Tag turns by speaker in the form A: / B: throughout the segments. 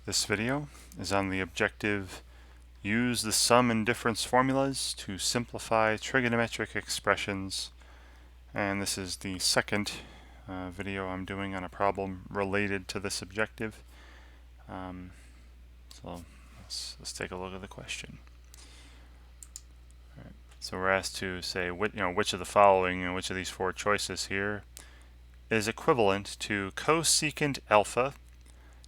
A: This video is on the objective use the sum and difference formulas to simplify trigonometric expressions, and this is the second video I'm doing on a problem related to this objective. So let's take a look at the question. Right. So we're asked to say which of the following, which of these four choices here is equivalent to cosecant alpha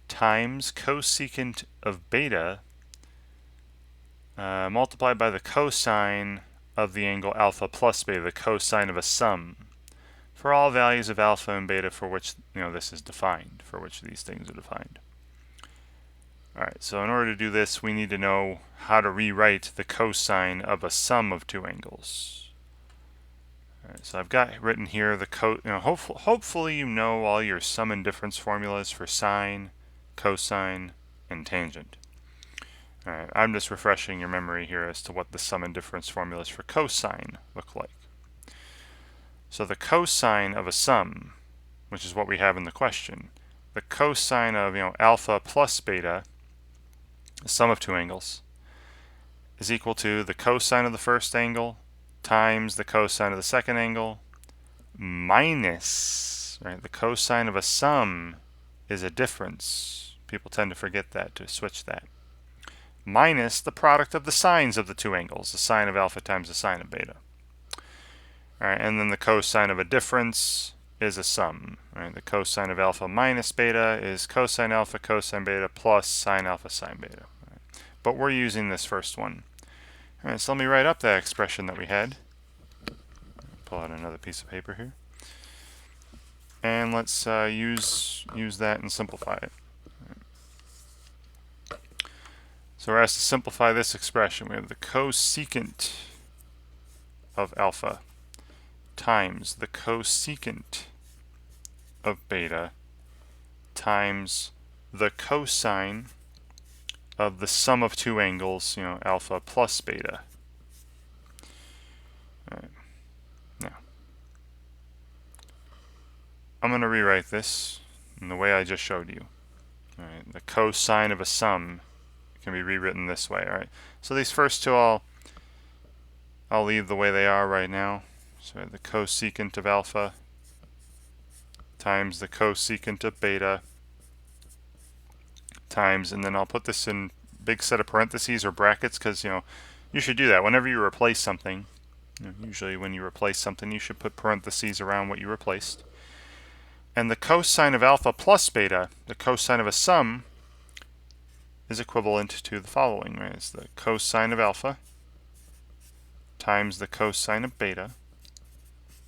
A: times cosecant of beta multiplied by the cosine of the angle alpha plus beta, the cosine of a sum, for all values of alpha and beta for which this is defined, for which these things are defined. Alright, so in order to do this, we need to know how to rewrite the cosine of a sum of two angles. Alright, so I've got written here the hopefully you know all your sum and difference formulas for sine, cosine, and tangent. Alright, I'm just refreshing your memory here as to what the sum and difference formulas for cosine look like. So the cosine of a sum, which is what we have in the question, the cosine of alpha plus beta, the sum of two angles, is equal to the cosine of the first angle times the cosine of the second angle minus, the cosine of a sum is a difference. People tend to forget that, to switch that. Minus the product of the sines of the two angles, the sine of alpha times the sine of beta. Alright, and then the cosine of a difference is a sum. Right? The cosine of alpha minus beta is cosine alpha cosine beta plus sine alpha sine beta. Right? But we're using this first one. Alright, so let me write up that expression that we had. Pull out another piece of paper here. And let's use that and simplify it. So we're asked to simplify this expression. We have the cosecant of alpha times the cosecant of beta times the cosine of the sum of two angles, alpha plus beta. All right. Now, I'm going to rewrite this in the way I just showed you. All right. The cosine of a sum can be rewritten this way. All right. So these first two I'll leave the way they are right now. So the cosecant of alpha times the cosecant of beta times, and then I'll put this in big set of parentheses or brackets because you should do that whenever you replace something. Usually when you replace something you should put parentheses around what you replaced. And the cosine of alpha plus beta, the cosine of a sum, is equivalent to the following. Right? It's the cosine of alpha times the cosine of beta,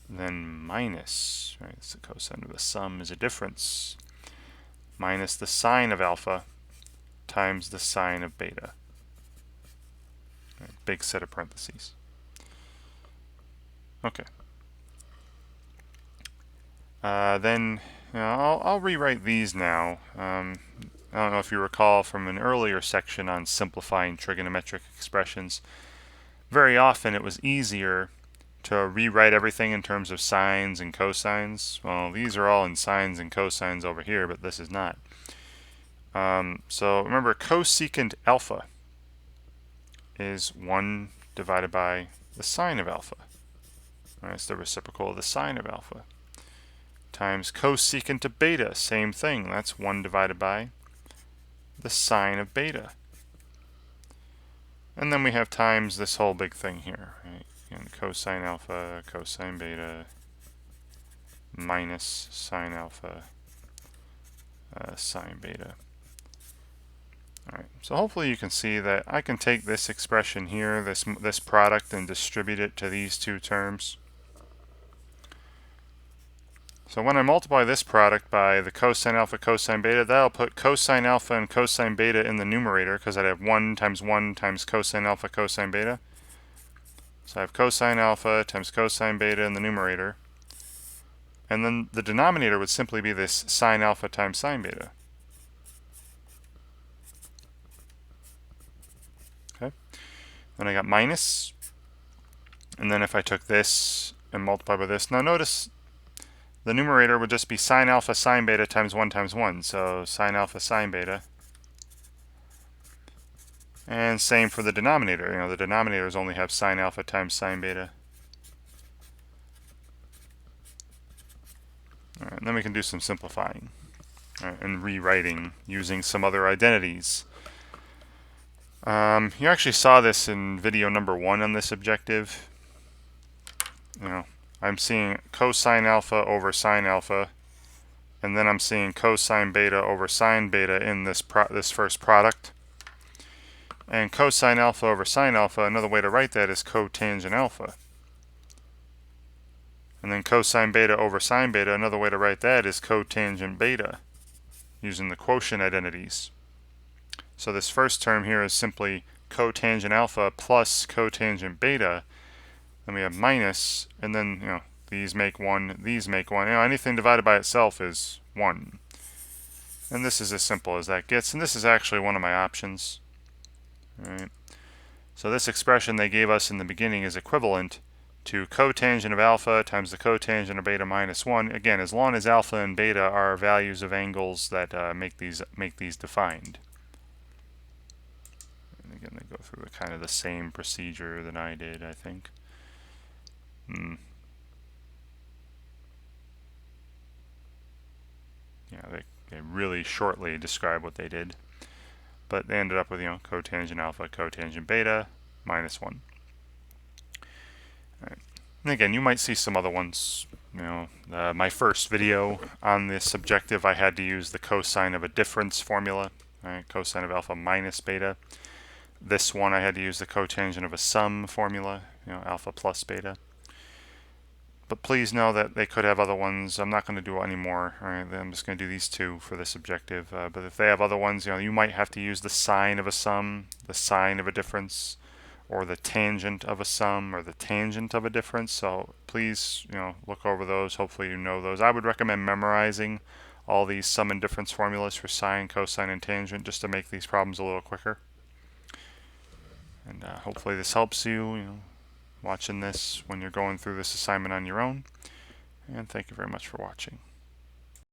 A: then minus, it's the cosine of the sum is a difference, minus the sine of alpha times the sine of beta. Right, big set of parentheses. Okay. Then I'll rewrite these now. I don't know if you recall from an earlier section on simplifying trigonometric expressions. Very often it was easier to rewrite everything in terms of sines and cosines. Well, these are all in sines and cosines over here, but this is not. So remember, cosecant alpha is 1 divided by the sine of alpha. It's the reciprocal of the sine of alpha. Times cosecant of beta, same thing. That's 1 divided by the sine of beta. And then we have times this whole big thing here, right? And cosine alpha, cosine beta, minus sine alpha, sine beta. Alright, so hopefully you can see that I can take this expression here, this product, and distribute it to these two terms. So when I multiply this product by the cosine alpha, cosine beta, that'll put cosine alpha and cosine beta in the numerator because I'd have 1 times cosine alpha, cosine beta. So I have cosine alpha times cosine beta in the numerator. And then the denominator would simply be this sine alpha times sine beta. Okay. Then I got minus. And then if I took this and multiply by this, now notice the numerator would just be sine alpha sine beta times 1 times 1. So sine alpha sine beta And same for the denominator. The denominators only have sine alpha times sine beta. All right, and then we can do some simplifying and rewriting using some other identities. You actually saw this in video number 1 on this objective. I'm seeing cosine alpha over sine alpha, and then I'm seeing cosine beta over sine beta in this first product. And cosine alpha over sine alpha, another way to write that is cotangent alpha. And then cosine beta over sine beta, another way to write that is cotangent beta, using the quotient identities. So this first term here is simply cotangent alpha plus cotangent beta. Then we have minus, and then these make 1, these make 1. Anything divided by itself is 1. And this is as simple as that gets, and this is actually one of my options. All right. So this expression they gave us in the beginning is equivalent to cotangent of alpha times the cotangent of beta minus 1. Again, as long as alpha and beta are values of angles that make these defined. And again, they go through kind of the same procedure that I did, I think. Yeah, they really shortly describe what they did. But they ended up with, cotangent alpha, cotangent beta, minus 1. All right. And again, you might see some other ones. My first video on this objective, I had to use the cosine of a difference formula, right? Cosine of alpha minus beta. This one, I had to use the cotangent of a sum formula, alpha plus beta. But please know that they could have other ones. I'm not going to do any more. Right? I'm just going to do these 2 for this objective. But if they have other ones, you might have to use the sine of a sum, the sine of a difference, or the tangent of a sum, or the tangent of a difference. So please, look over those. Hopefully you know those. I would recommend memorizing all these sum and difference formulas for sine, cosine, and tangent just to make these problems a little quicker. And hopefully this helps you, watching this when you're going through this assignment on your own. And thank you very much for watching.